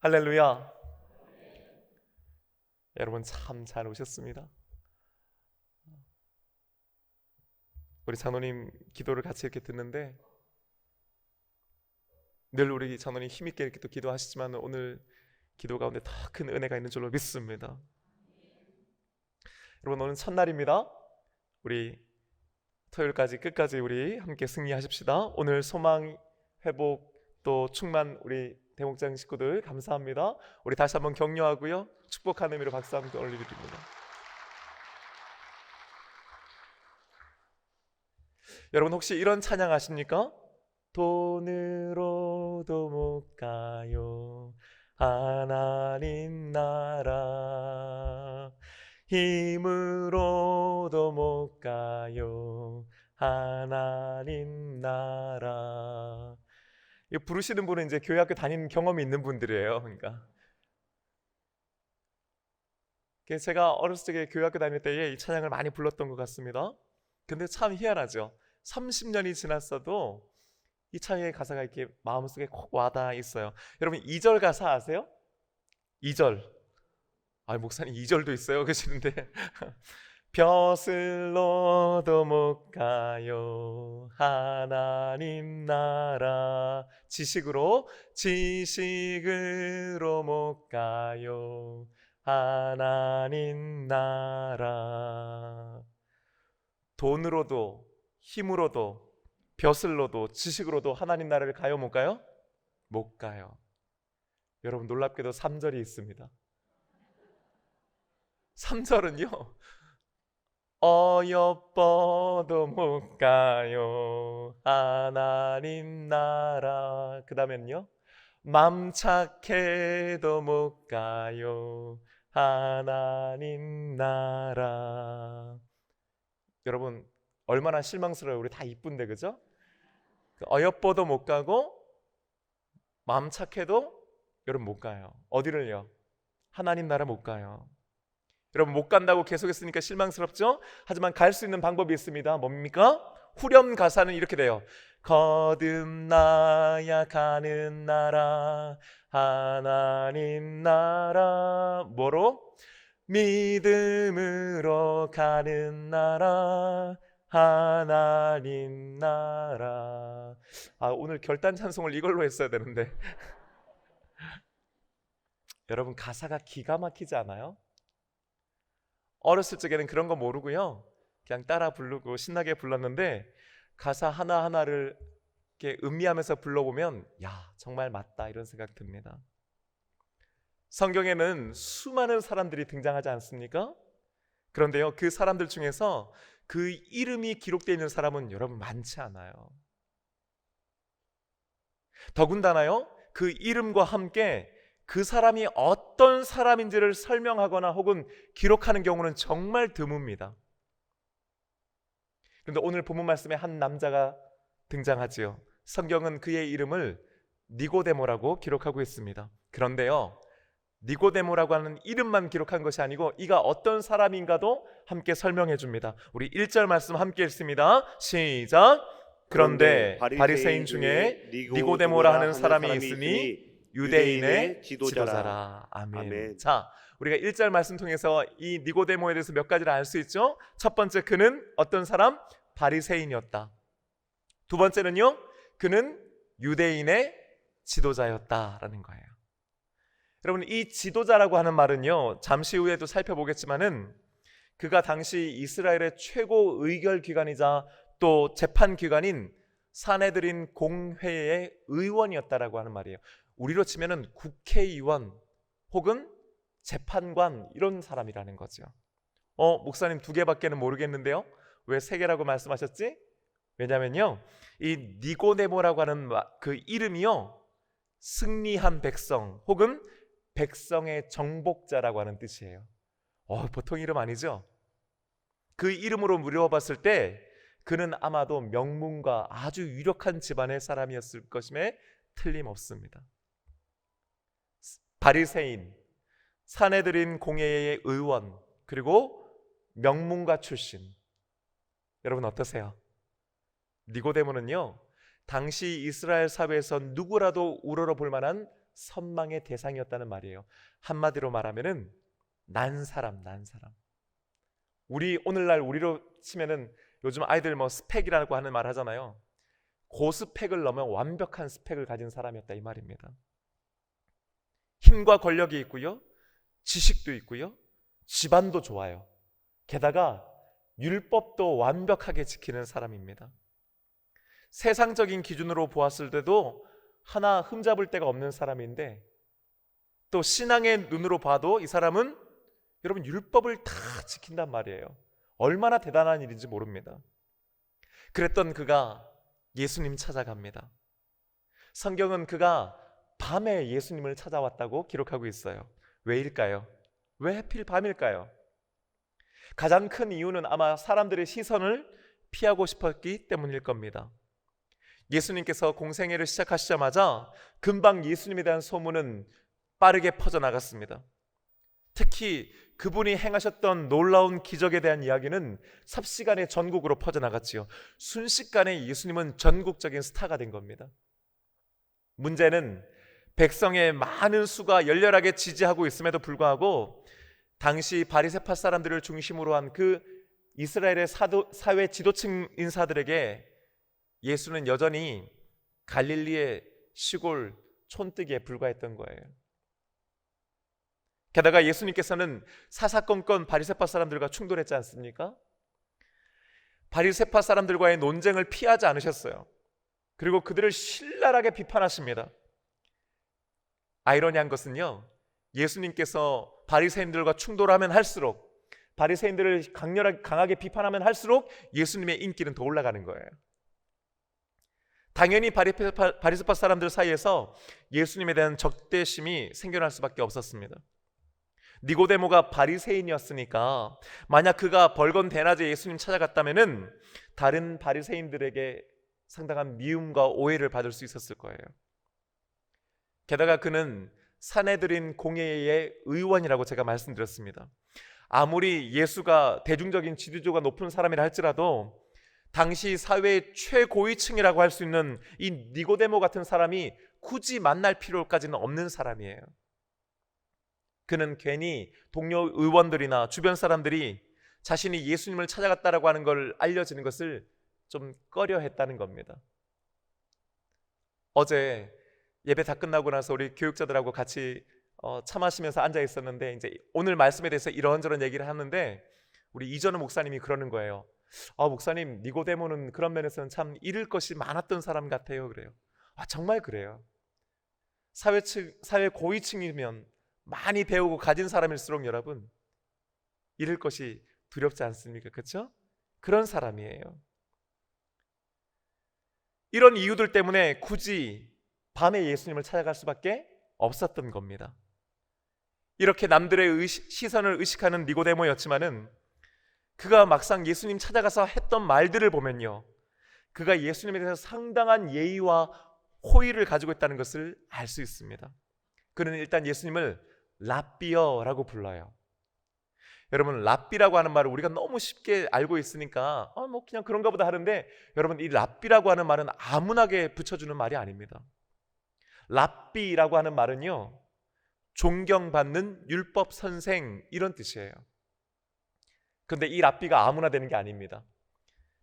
할렐루야. 여러분 참 잘 오셨습니다. 우리 장로님 기도를 같이 이렇게 듣는데 늘 우리 장로님 힘있게 이렇게 또 기도하시지만 오늘 기도 가운데 더 큰 은혜가 있는 줄로 믿습니다. 여러분 오늘 첫날입니다. 우리 토요일까지 끝까지 우리 함께 승리하십시다. 오늘 소망, 회복, 또 충만 우리 대목장 식구들 감사합니다. 우리 다시 한번 격려하고요, 축복하는 의미로 박수 함께 올려드립니다. 여러분 혹시 이런 찬양 아십니까? 돈으로도 못 가요 하나님 나라, 힘으로도 못 가요 하나님 나라. 이 부르시는 분은 이제 교회 학교 다니는 경험이 있는 분들이에요. 그러니까 제가 어렸을 적에 교회 학교 다닐 때에 이 찬양을 많이 불렀던 것 같습니다. 근데 참 희한하죠. 30년이 지났어도 이 찬양의 가사가 이렇게 마음속에 콕 와닿아 있어요. 여러분 2절 가사 아세요? 2절. 목사님 2절도 있어요 그러시는데 벼슬로도 못 가요 하나님 나라, 지식으로 못 가요 하나님 나라. 돈으로도 힘으로도 벼슬로도 지식으로도 하나님 나라를 가요 못 가요? 못 가요. 여러분 놀랍게도 3절이 있습니다. 3절은요 어여뻐도 못 가요 하나님 나라. 그 다음엔요 맘 착해도 못 가요 하나님 나라. 여러분 얼마나 실망스러워요. 우리 다 이쁜데 그죠? 어여뻐도 못 가고 마음 착해도 여러분 못 가요. 어디를요? 하나님 나라 못 가요. 여러분 못 간다고 계속했으니까 실망스럽죠? 하지만 갈 수 있는 방법이 있습니다. 뭡니까? 후렴 가사는 이렇게 돼요. 거듭나야 가는 나라 하나님 나라. 뭐로? 믿음으로 가는 나라 하나님 나라. 오늘 결단 찬송을 이걸로 했어야 되는데 여러분 가사가 기가 막히지 않아요? 어렸을 적에는 그런 거 모르고요 그냥 따라 부르고 신나게 불렀는데 가사 하나하나를 이렇게 음미하면서 불러보면 야 정말 맞다 이런 생각 듭니다. 성경에는 수많은 사람들이 등장하지 않습니까? 그런데요 그 사람들 중에서 그 이름이 기록되어 있는 사람은 여러분 많지 않아요. 더군다나요 그 이름과 함께 그 사람이 어떤 사람인지를 설명하거나 혹은 기록하는 경우는 정말 드뭅니다. 그런데 오늘 본문 말씀에 한 남자가 등장하지요. 성경은 그의 이름을 니고데모라고 기록하고 있습니다. 그런데요 니고데모라고 하는 이름만 기록한 것이 아니고 이가 어떤 사람인가도 함께 설명해 줍니다. 우리 1절 말씀 함께 읽습니다. 시작. 그런데 바리새인 중에 니고데모라 하는 사람이 있으니 유대인의 지도자라. 아멘. 자, 우리가 1절 말씀 통해서 이 니고데모에 대해서 몇 가지를 알 수 있죠. 첫 번째, 그는 어떤 사람? 바리새인이었다. 두 번째는요, 그는 유대인의 지도자였다라는 거예요. 여러분 이 지도자라고 하는 말은요 잠시 후에도 살펴보겠지만은 그가 당시 이스라엘의 최고 의결기관이자 또 재판기관인 사내들인 공회의 의원이었다라고 하는 말이에요. 우리로 치면은 국회의원 혹은 재판관 이런 사람이라는 거죠. 목사님 2개밖에는 모르겠는데요 왜 3개라고 말씀하셨지? 왜냐면요 이 니고데모라고 하는 그 이름이요 승리한 백성 혹은 백성의 정복자라고 하는 뜻이에요. 보통 이름 아니죠? 그 이름으로 물어봤을 때 그는 아마도 명문가 아주 유력한 집안의 사람이었을 것임에 틀림없습니다. 바리새인, 사내들인 공회의 의원, 그리고 명문가 출신. 여러분 어떠세요? 니고데모는요 당시 이스라엘 사회에서 누구라도 우러러볼 만한 선망의 대상이었다는 말이에요. 한마디로 말하면은 난 사람. 우리 오늘날 우리로 치면은 요즘 아이들 뭐 스펙이라고 하는 말 하잖아요. 고스펙을 넘은 완벽한 스펙을 가진 사람이었다 이 말입니다. 힘과 권력이 있고요, 지식도 있고요, 집안도 좋아요. 게다가 율법도 완벽하게 지키는 사람입니다. 세상적인 기준으로 보았을 때도 하나 흠잡을 데가 없는 사람인데, 또 신앙의 눈으로 봐도 이 사람은 여러분 율법을 다 지킨단 말이에요. 얼마나 대단한 일인지 모릅니다. 그랬던 그가 예수님 찾아갑니다. 성경은 그가 밤에 예수님을 찾아왔다고 기록하고 있어요. 왜일까요? 왜 하필 밤일까요? 가장 큰 이유는 아마 사람들의 시선을 피하고 싶었기 때문일 겁니다. 예수님께서 공생애를 시작하시자마자 금방 예수님에 대한 소문은 빠르게 퍼져나갔습니다. 특히 그분이 행하셨던 놀라운 기적에 대한 이야기는 삽시간에 전국으로 퍼져나갔지요. 순식간에 예수님은 전국적인 스타가 된 겁니다. 문제는 백성의 많은 수가 열렬하게 지지하고 있음에도 불구하고 당시 바리새파 사람들을 중심으로 한 그 이스라엘의 사회 지도층 인사들에게 예수는 여전히 갈릴리의 시골 촌뜨기에 불과했던 거예요. 게다가 예수님께서는 사사건건 바리새파 사람들과 충돌했지 않습니까? 바리새파 사람들과의 논쟁을 피하지 않으셨어요. 그리고 그들을 신랄하게 비판하십니다. 아이러니한 것은요, 예수님께서 바리새인들과 충돌하면 할수록, 바리새인들을 강하게 비판하면 할수록 예수님의 인기는 더 올라가는 거예요. 당연히 바리새파 사람들 사이에서 예수님에 대한 적대심이 생겨날 수밖에 없었습니다. 니고데모가 바리새인이었으니까 만약 그가 벌건 대낮에 예수님 찾아갔다면은 다른 바리새인들에게 상당한 미움과 오해를 받을 수 있었을 거예요. 게다가 그는 산헤드린 공회의 의원이라고 제가 말씀드렸습니다. 아무리 예수가 대중적인 지도자가 높은 사람이라 할지라도 당시 사회의 최고위층이라고 할 수 있는 이 니고데모 같은 사람이 굳이 만날 필요까지는 없는 사람이에요. 그는 괜히 동료 의원들이나 주변 사람들이 자신이 예수님을 찾아갔다라고 하는 걸 알려지는 것을 좀 꺼려했다는 겁니다. 어제 예배 다 끝나고 나서 우리 교육자들하고 같이 차 마시면서 앉아 있었는데, 이제 오늘 말씀에 대해서 이런저런 얘기를 하는데 우리 이전우 목사님이 그러는 거예요. 목사님, 니고데모는 그런 면에서는 참 잃을 것이 많았던 사람 같아요. 그래요. 정말 그래요. 사회 고위층이면 많이 배우고 가진 사람일수록 여러분 잃을 것이 두렵지 않습니까? 그렇죠? 그런 사람이에요. 이런 이유들 때문에 굳이 밤에 예수님을 찾아갈 수밖에 없었던 겁니다. 이렇게 남들의 시선을 의식하는 니고데모였지만은 그가 막상 예수님 찾아가서 했던 말들을 보면요, 그가 예수님에 대해서 상당한 예의와 호의를 가지고 있다는 것을 알 수 있습니다. 그는 일단 예수님을 랍비어라고 불러요. 여러분, 랍비라고 하는 말을 우리가 너무 쉽게 알고 있으니까 뭐 그냥 그런가 보다 하는데, 여러분, 이 랍비라고 하는 말은 아무나게 붙여주는 말이 아닙니다. 랍비라고 하는 말은요, 존경받는 율법 선생 이런 뜻이에요. 그런데 이 랍비가 아무나 되는 게 아닙니다.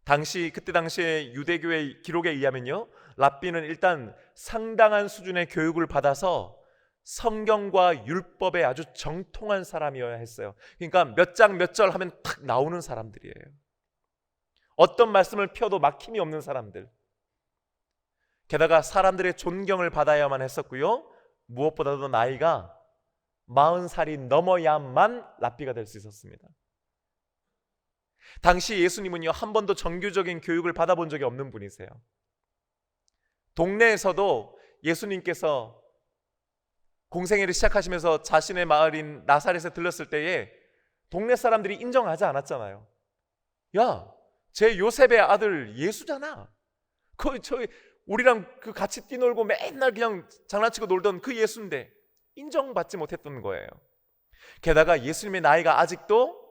그때 당시에 유대교의 기록에 의하면요, 랍비는 일단 상당한 수준의 교육을 받아서 성경과 율법에 아주 정통한 사람이어야 했어요. 그러니까 몇 장 몇 절 하면 탁 나오는 사람들이에요. 어떤 말씀을 펴도 막힘이 없는 사람들. 게다가 사람들의 존경을 받아야만 했었고요, 무엇보다도 나이가 40살이 넘어야만 랍비가 될 수 있었습니다. 당시 예수님은요, 한 번도 정규적인 교육을 받아본 적이 없는 분이세요. 동네에서도 예수님께서 공생애를 시작하시면서 자신의 마을인 나사렛에 들렀을 때에 동네 사람들이 인정하지 않았잖아요. 야, 쟤 요셉의 아들 예수잖아. 우리랑 같이 뛰놀고 맨날 그냥 장난치고 놀던 그 예수인데 인정받지 못했던 거예요. 게다가 예수님의 나이가 아직도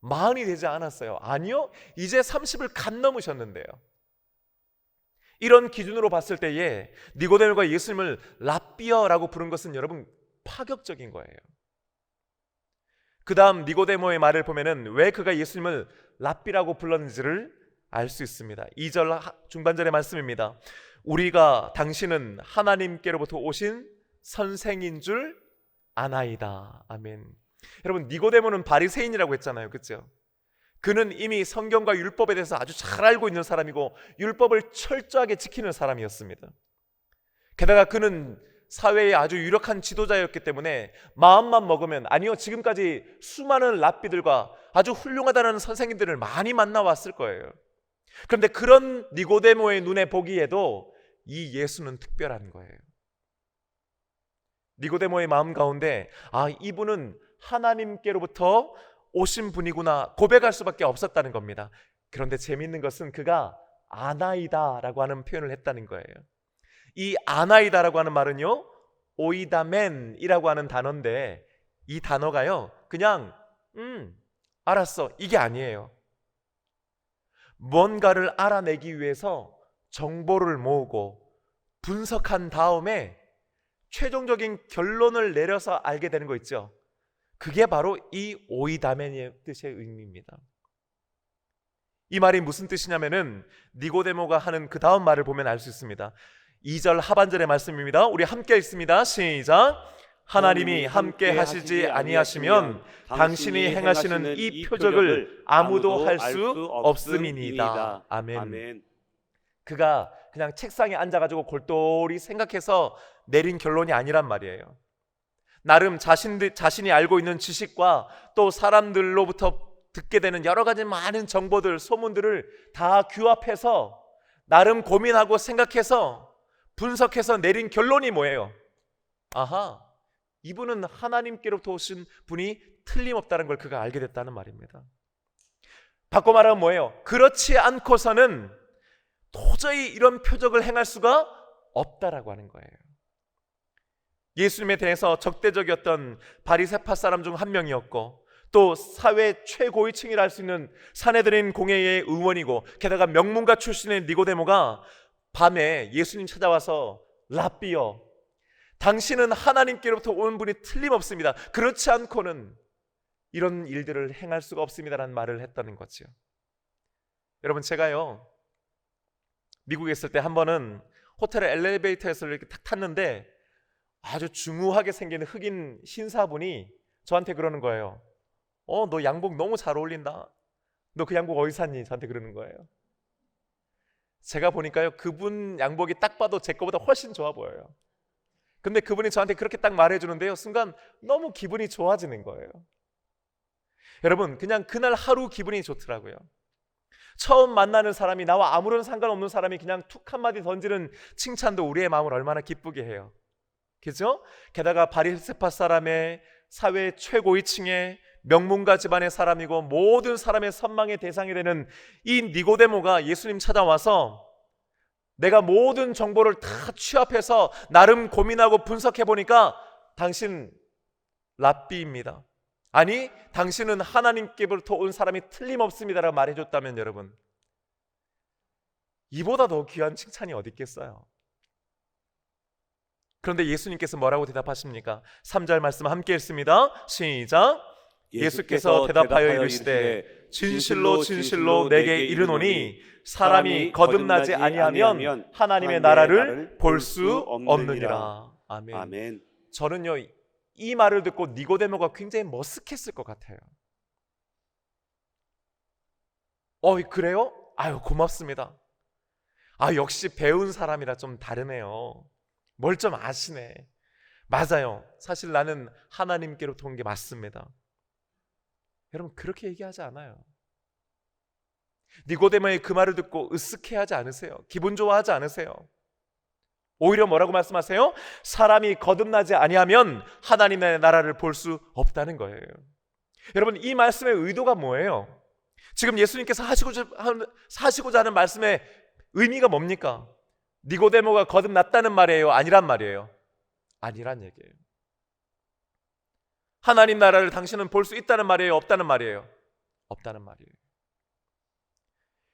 40이 되지 않았어요. 아니요, 이제 30을 갓 넘으셨는데요. 이런 기준으로 봤을 때에 니고데모가 예수님을 랍비어라고 부른 것은 여러분 파격적인 거예요. 그 다음 니고데모의 말을 보면은 왜 그가 예수님을 랍비라고 불렀는지를 알 수 있습니다. 2절 중반절의 말씀입니다. 우리가 당신은 하나님께로부터 오신 선생인 줄 아나이다. 아멘. 여러분, 니고데모는 바리새인이라고 했잖아요, 그렇죠? 그는 이미 성경과 율법에 대해서 아주 잘 알고 있는 사람이고 율법을 철저하게 지키는 사람이었습니다. 게다가 그는 사회의 아주 유력한 지도자였기 때문에 마음만 먹으면, 아니요, 지금까지 수많은 랍비들과 아주 훌륭하다는 선생님들을 많이 만나왔을 거예요. 그런데 그런 니고데모의 눈에 보기에도 이 예수는 특별한 거예요. 니고데모의 마음 가운데 이분은 하나님께로부터 오신 분이구나 고백할 수밖에 없었다는 겁니다. 그런데 재미있는 것은 그가 아나이다라고 하는 표현을 했다는 거예요. 이 아나이다라고 하는 말은요, 오이다멘이라고 하는 단어인데 이 단어가요 그냥 알았어 이게 아니에요. 뭔가를 알아내기 위해서 정보를 모으고 분석한 다음에 최종적인 결론을 내려서 알게 되는 거 있죠. 그게 바로 이 오이다멘의 뜻의 의미입니다. 이 말이 무슨 뜻이냐면은 니고데모가 하는 그 다음 말을 보면 알 수 있습니다. 2절 하반절의 말씀입니다. 우리 함께 읽습니다. 시작. 하나님이 함께 하시지 아니하시면 당신이 행하시는 이 표적을 아무도 할 수 없음이니이다. 아멘. 그가 그냥 책상에 앉아가지고 골똘히 생각해서 내린 결론이 아니란 말이에요. 나름 자신이 알고 있는 지식과 또 사람들로부터 듣게 되는 여러 가지 많은 정보들, 소문들을 다 규합해서 나름 고민하고 생각해서 분석해서 내린 결론이 뭐예요? 이분은 하나님께로부터 오신 분이 틀림없다는 걸 그가 알게 됐다는 말입니다. 바꿔 말하면 뭐예요? 그렇지 않고서는 도저히 이런 표적을 행할 수가 없다라고 하는 거예요. 예수님에 대해서 적대적이었던 바리새파 사람 중 한 명이었고 또 사회 최고위층이라 할 수 있는 산헤드린 공회의 의원이고 게다가 명문가 출신의 니고데모가 밤에 예수님 찾아와서 랍비여, 당신은 하나님께로부터 온 분이 틀림없습니다. 그렇지 않고는 이런 일들을 행할 수가 없습니다라는 말을 했다는 거죠. 여러분, 제가요 미국에 있을 때 한 번은 호텔의 엘리베이터에서 이렇게 탁 탔는데 아주 중후하게 생긴 흑인 신사분이 저한테 그러는 거예요. 너 양복 너무 잘 어울린다. 너 그 양복 어디서 샀니? 저한테 그러는 거예요. 제가 보니까요 그분 양복이 딱 봐도 제 거보다 훨씬 좋아 보여요. 근데 그분이 저한테 그렇게 딱 말해주는데요 순간 너무 기분이 좋아지는 거예요. 여러분, 그냥 그날 하루 기분이 좋더라고요. 처음 만나는 사람이, 나와 아무런 상관없는 사람이 그냥 툭 한마디 던지는 칭찬도 우리의 마음을 얼마나 기쁘게 해요. 그죠? 게다가 바리새파 사람의 사회 최고위층의 명문가 집안의 사람이고 모든 사람의 선망의 대상이 되는 이 니고데모가 예수님 찾아와서 내가 모든 정보를 다 취합해서 나름 고민하고 분석해 보니까 당신 랍비입니다. 아니, 당신은 하나님께로부터 온 사람이 틀림없습니다라고 말해줬다면 여러분, 이보다 더 귀한 칭찬이 어디 있겠어요? 그런데 예수님께서 뭐라고 대답하십니까? 3절 말씀 함께 읽습니다. 시작. 예수께서 대답하여 이르시되 진실로 진실로 내게 이르노니 사람이 거듭나지 아니하면 하나님의 나라를 볼 수 없느니라. 아멘. 아멘. 저는요 이 말을 듣고 니고데모가 굉장히 머쓱했을 것 같아요. 그래요? 아유, 고맙습니다. 역시 배운 사람이라 좀 다르네요. 뭘 좀 아시네. 맞아요. 사실 나는 하나님께로부터 온 게 맞습니다. 여러분, 그렇게 얘기하지 않아요. 니고데모의 그 말을 듣고 으쓱해하지 않으세요. 기분 좋아하지 않으세요. 오히려 뭐라고 말씀하세요? 사람이 거듭나지 아니하면 하나님의 나라를 볼 수 없다는 거예요. 여러분, 이 말씀의 의도가 뭐예요? 지금 예수님께서 하시고자 하는 말씀의 의미가 뭡니까? 니고데모가 거듭났다는 말이에요? 아니란 말이에요? 아니란 얘기예요. 하나님 나라를 당신은 볼 수 있다는 말이에요? 없다는 말이에요? 없다는 말이에요.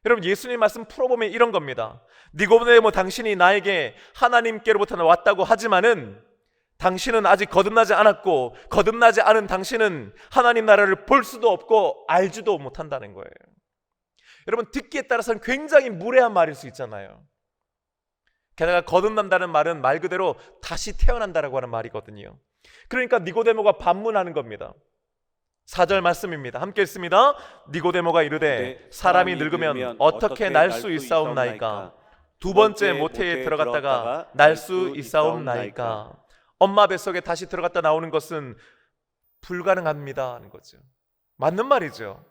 여러분, 예수님 말씀 풀어보면 이런 겁니다. 니고데모, 당신이 나에게 하나님께로부터 왔다고 하지만은 당신은 아직 거듭나지 않았고, 거듭나지 않은 당신은 하나님 나라를 볼 수도 없고 알지도 못한다는 거예요. 여러분, 듣기에 따라서는 굉장히 무례한 말일 수 있잖아요. 게다가 거듭난다는 말은 말 그대로 다시 태어난다라고 하는 말이거든요. 그러니까 니고데모가 반문하는 겁니다. 4절 말씀입니다. 함께 읽습니다. 니고데모가 이르되 사람이 늙으면 어떻게 날 수 있사옵나이까? 두 번째 모태에 들어갔다가 날 수 있사옵나이까? 엄마 뱃속에 다시 들어갔다 나오는 것은 불가능합니다 하는 거죠. 맞는 말이죠.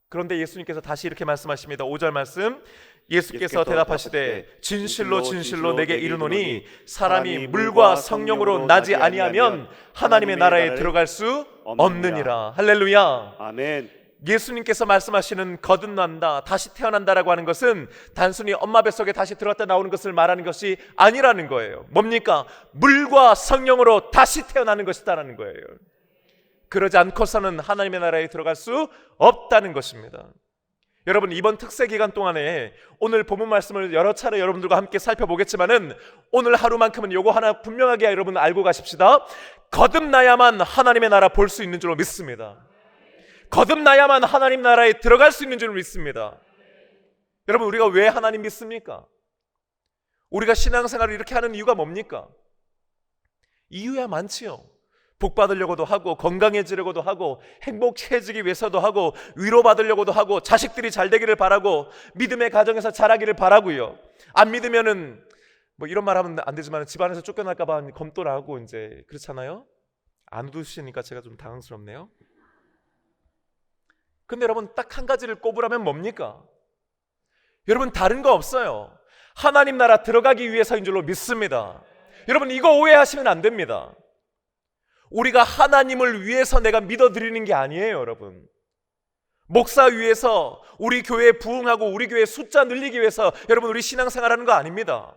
그런데 예수님께서 다시 이렇게 말씀하십니다. 5절 말씀, 예수께서 대답하시되 진실로 진실로 내게 이르노니 사람이 물과 성령으로 나지 아니하면 하나님의 나라에 들어갈 수 없느니라. 할렐루야. 아멘. 예수님께서 말씀하시는 거듭난다, 다시 태어난다라고 하는 것은 단순히 엄마 뱃속에 다시 들어갔다 나오는 것을 말하는 것이 아니라는 거예요. 뭡니까? 물과 성령으로 다시 태어나는 것이다라는 거예요. 그러지 않고서는 하나님의 나라에 들어갈 수 없다는 것입니다. 여러분, 이번 특세 기간 동안에 오늘 본문 말씀을 여러 차례 여러분들과 함께 살펴보겠지만은 오늘 하루만큼은 요거 하나 분명하게 여러분 알고 가십시다. 거듭나야만 하나님의 나라 볼 수 있는 줄로 믿습니다. 거듭나야만 하나님 나라에 들어갈 수 있는 줄로 믿습니다. 여러분, 우리가 왜 하나님 믿습니까? 우리가 신앙생활을 이렇게 하는 이유가 뭡니까? 이유야 많지요. 복 받으려고도 하고, 건강해지려고도 하고, 행복해지기 위해서도 하고, 위로받으려고도 하고, 자식들이 잘 되기를 바라고, 믿음의 가정에서 자라기를 바라고요. 안 믿으면은 뭐 이런 말 하면 안 되지만 집안에서 쫓겨날까 봐 검토를 하고, 이제 그렇잖아요. 안 웃으시니까 제가 좀 당황스럽네요. 근데 여러분, 딱 한 가지를 꼽으라면 뭡니까? 여러분, 다른 거 없어요. 하나님 나라 들어가기 위해서인 줄로 믿습니다. 여러분, 이거 오해하시면 안 됩니다. 우리가 하나님을 위해서 내가 믿어드리는 게 아니에요, 여러분. 목사 위해서, 우리 교회 부흥하고 우리 교회 숫자 늘리기 위해서 여러분, 우리 신앙생활하는 거 아닙니다.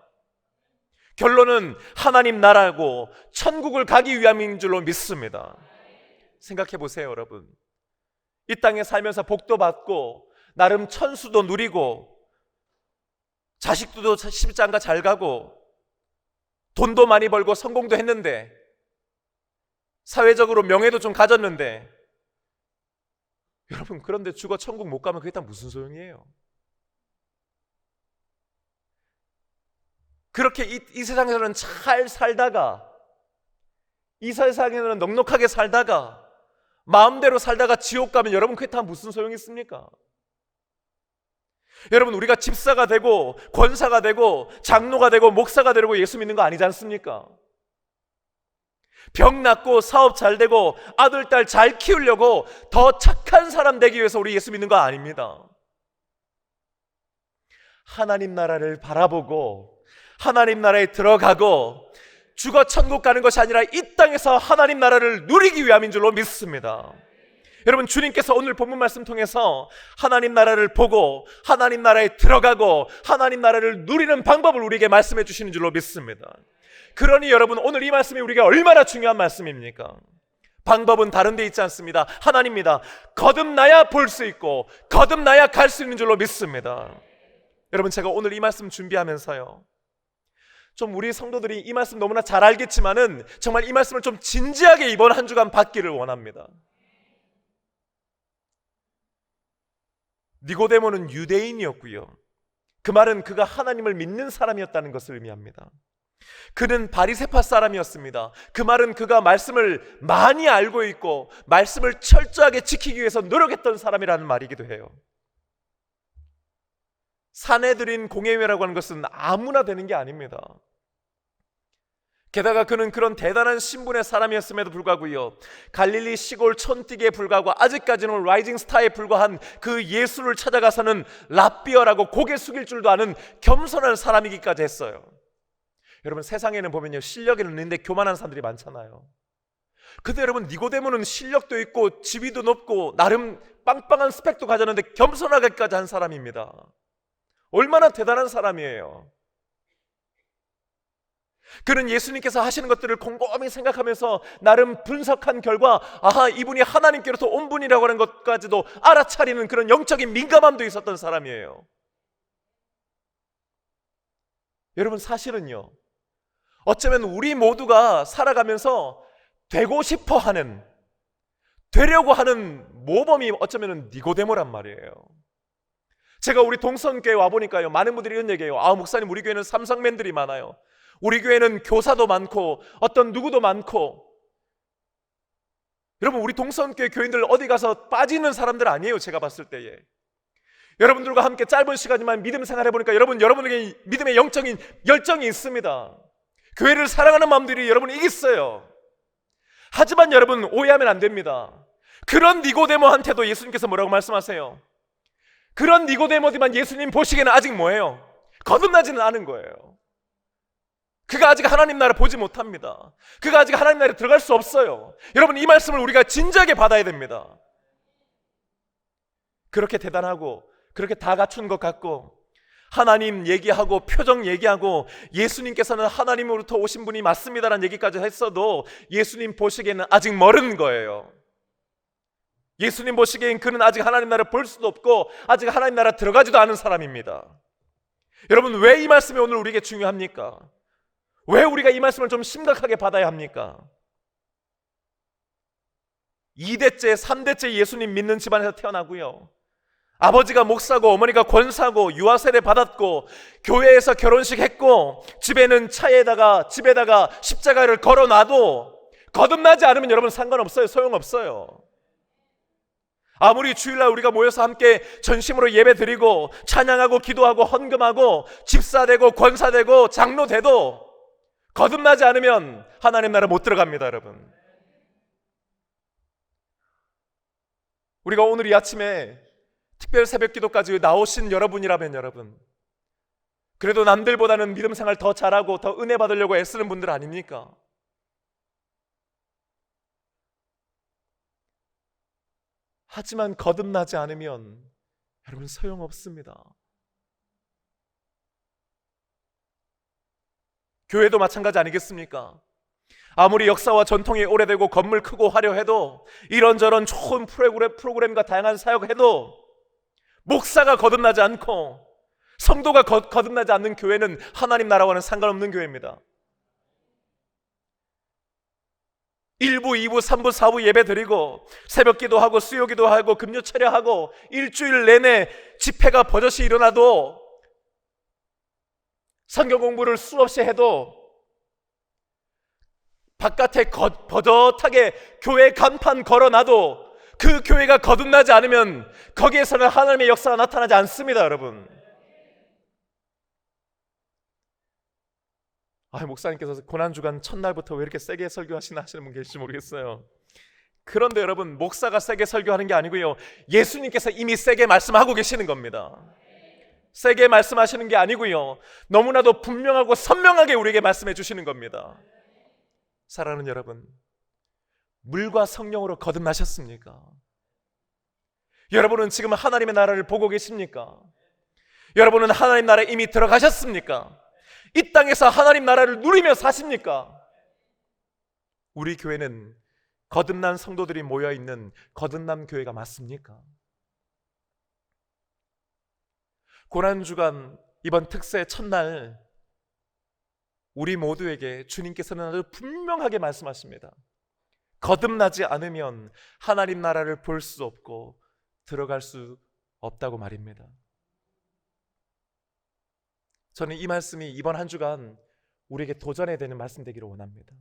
결론은 하나님 나라고 천국을 가기 위함인 줄로 믿습니다. 생각해 보세요, 여러분. 이 땅에 살면서 복도 받고 나름 천수도 누리고 자식도 십장가 잘 가고 돈도 많이 벌고 성공도 했는데 사회적으로 명예도 좀 가졌는데, 여러분, 그런데 죽어 천국 못 가면 그게 다 무슨 소용이에요? 그렇게 이 세상에서는 잘 살다가, 이 세상에서는 넉넉하게 살다가, 마음대로 살다가 지옥 가면 여러분, 그게 다 무슨 소용이 있습니까? 여러분, 우리가 집사가 되고 권사가 되고 장로가 되고 목사가 되고 예수 믿는 거 아니지 않습니까? 병 낫고 사업 잘 되고 아들 딸 잘 키우려고 더 착한 사람 되기 위해서 우리 예수 믿는 거 아닙니다. 하나님 나라를 바라보고 하나님 나라에 들어가고 죽어 천국 가는 것이 아니라 이 땅에서 하나님 나라를 누리기 위함인 줄로 믿습니다. 여러분, 주님께서 오늘 본문 말씀 통해서 하나님 나라를 보고 하나님 나라에 들어가고 하나님 나라를 누리는 방법을 우리에게 말씀해 주시는 줄로 믿습니다. 그러니 여러분, 오늘 이 말씀이 우리에게 얼마나 중요한 말씀입니까? 방법은 다른 데 있지 않습니다. 하나님입니다. 거듭나야 볼 수 있고 거듭나야 갈 수 있는 줄로 믿습니다. 여러분, 제가 오늘 이 말씀 준비하면서요, 좀 우리 성도들이 이 말씀 너무나 잘 알겠지만은 정말 이 말씀을 좀 진지하게 이번 한 주간 받기를 원합니다. 니고데모는 유대인이었고요, 그 말은 그가 하나님을 믿는 사람이었다는 것을 의미합니다. 그는 바리새파 사람이었습니다. 그 말은 그가 말씀을 많이 알고 있고 말씀을 철저하게 지키기 위해서 노력했던 사람이라는 말이기도 해요. 사내들인 공예회라고 하는 것은 아무나 되는 게 아닙니다. 게다가 그는 그런 대단한 신분의 사람이었음에도 불구하고요, 갈릴리 시골 촌띠기에 불과하고 아직까지는 라이징 스타에 불과한 그 예수를 찾아가서는 랍비어라고 고개 숙일 줄도 아는 겸손한 사람이기까지 했어요. 여러분, 세상에는 보면요, 실력은 있는데 교만한 사람들이 많잖아요. 근데 여러분, 니고데모는 실력도 있고 지위도 높고 나름 빵빵한 스펙도 가졌는데 겸손하게까지 한 사람입니다. 얼마나 대단한 사람이에요. 그는 예수님께서 하시는 것들을 곰곰이 생각하면서 나름 분석한 결과, 아하, 이분이 하나님께로부터 온 분이라고 하는 것까지도 알아차리는 그런 영적인 민감함도 있었던 사람이에요. 여러분 사실은요, 어쩌면 우리 모두가 살아가면서 되고 싶어 하는, 되려고 하는 모범이 어쩌면 니고데모란 말이에요. 제가 우리 동선교회 와보니까요, 많은 분들이 이런 얘기해요. 목사님, 우리 교회는 삼성맨들이 많아요. 우리 교회는 교사도 많고 어떤 누구도 많고. 여러분, 우리 동선교회 교인들 어디 가서 빠지는 사람들 아니에요. 제가 봤을 때에 여러분들과 함께 짧은 시간이지만 믿음 생활해보니까 여러분에게 믿음의 영적인 열정이 있습니다. 교회를 사랑하는 마음들이 여러분이 있어요. 하지만 여러분, 오해하면 안 됩니다. 그런 니고데모한테도 예수님께서 뭐라고 말씀하세요? 그런 니고데모지만 예수님 보시기에는 아직 뭐예요? 거듭나지는 않은 거예요. 그가 아직 하나님 나라 보지 못합니다. 그가 아직 하나님 나라에 들어갈 수 없어요. 여러분, 이 말씀을 우리가 진지하게 받아야 됩니다. 그렇게 대단하고 그렇게 다 갖춘 것 같고 하나님 얘기하고 표정 얘기하고 예수님께서는 하나님으로부터 오신 분이 맞습니다라는 얘기까지 했어도 예수님 보시기에는 아직 멀은 거예요. 예수님 보시기엔 그는 아직 하나님 나라를 볼 수도 없고 아직 하나님 나라 들어가지도 않은 사람입니다. 여러분, 왜 이 말씀이 오늘 우리에게 중요합니까? 왜 우리가 이 말씀을 좀 심각하게 받아야 합니까? 2대째 3대째 예수님 믿는 집안에서 태어나고요, 아버지가 목사고 어머니가 권사고 유아 세례 받았고 교회에서 결혼식 했고 집에다가 십자가를 걸어놔도 거듭나지 않으면 여러분 상관없어요. 소용없어요. 아무리 주일날 우리가 모여서 함께 전심으로 예배드리고 찬양하고 기도하고 헌금하고 집사되고 권사되고 장로돼도 거듭나지 않으면 하나님 나라 못 들어갑니다. 여러분, 우리가 오늘 이 아침에 특별 새벽 기도까지 나오신 여러분이라면 여러분, 그래도 남들보다는 믿음 생활 더 잘하고 더 은혜 받으려고 애쓰는 분들 아닙니까? 하지만 거듭나지 않으면 여러분 소용없습니다. 교회도 마찬가지 아니겠습니까? 아무리 역사와 전통이 오래되고 건물 크고 화려해도 이런저런 좋은 프로그램과 다양한 사역해도 목사가 거듭나지 않고 성도가 거듭나지 않는 교회는 하나님 나라와는 상관없는 교회입니다. 1부, 2부, 3부, 4부 예배 드리고 새벽 기도하고 수요 기도하고 금요 철야하고 일주일 내내 집회가 버젓이 일어나도 성경 공부를 수없이 해도 바깥에 버젓하게 교회 간판 걸어놔도 그 교회가 거듭나지 않으면 거기에서는 하나님의 역사가 나타나지 않습니다. 여러분, 목사님께서 고난주간 첫날부터 왜 이렇게 세게 설교하시나 하시는 분 계실지 모르겠어요. 그런데 여러분, 목사가 세게 설교하는 게 아니고요, 예수님께서 이미 세게 말씀하고 계시는 겁니다. 세게 말씀하시는 게 아니고요, 너무나도 분명하고 선명하게 우리에게 말씀해 주시는 겁니다. 사랑하는 여러분, 물과 성령으로 거듭나셨습니까? 여러분은 지금 하나님의 나라를 보고 계십니까? 여러분은 하나님 나라에 이미 들어가셨습니까? 이 땅에서 하나님 나라를 누리며 사십니까? 우리 교회는 거듭난 성도들이 모여있는 거듭남 교회가 맞습니까? 고난주간 이번 특세 첫날 우리 모두에게 주님께서는 아주 분명하게 말씀하십니다. 거듭나지 않으면 하나님 나라를 볼 수 없고 들어갈 수 없다고 말입니다. 저는 이 말씀이 이번 한 주간 우리에게 도전해야 되는 말씀 되기를 원합니다.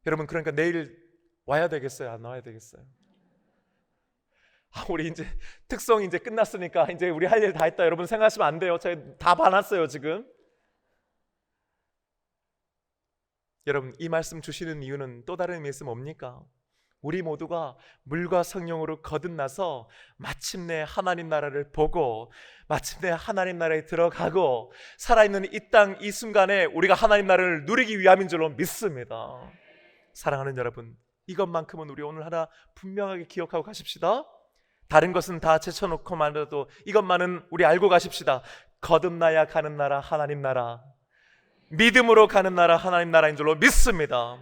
여러분, 그러니까 내일 와야 되겠어요? 안 와야 되겠어요? 우리 이제 특성 이제 끝났으니까 이제 우리 할 일 다 했다 여러분 생각하시면 안 돼요. 제가 다 봐놨어요 지금. 여러분, 이 말씀 주시는 이유는 또 다른 의미에서 뭡니까? 우리 모두가 물과 성령으로 거듭나서 마침내 하나님 나라를 보고 마침내 하나님 나라에 들어가고 살아있는 이 땅 이 순간에 우리가 하나님 나라를 누리기 위함인 줄로 믿습니다. 사랑하는 여러분, 이것만큼은 우리 오늘 하나 분명하게 기억하고 가십시다. 다른 것은 다 제쳐놓고 말해도 이것만은 우리 알고 가십시다. 거듭나야 가는 나라 하나님 나라, 믿음으로 가는 나라 하나님 나라인 줄로 믿습니다.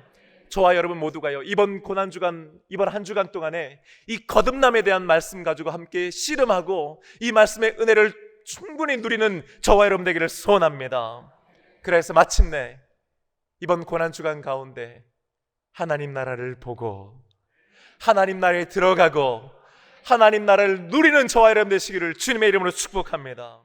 저와 여러분 모두가요, 이번 고난주간, 이번 한 주간 동안에 이 거듭남에 대한 말씀 가지고 함께 씨름하고 이 말씀의 은혜를 충분히 누리는 저와 여러분 되기를 소원합니다. 그래서 마침내 이번 고난주간 가운데 하나님 나라를 보고 하나님 나라에 들어가고 하나님 나라를 누리는 저와 여러분 되시기를 주님의 이름으로 축복합니다.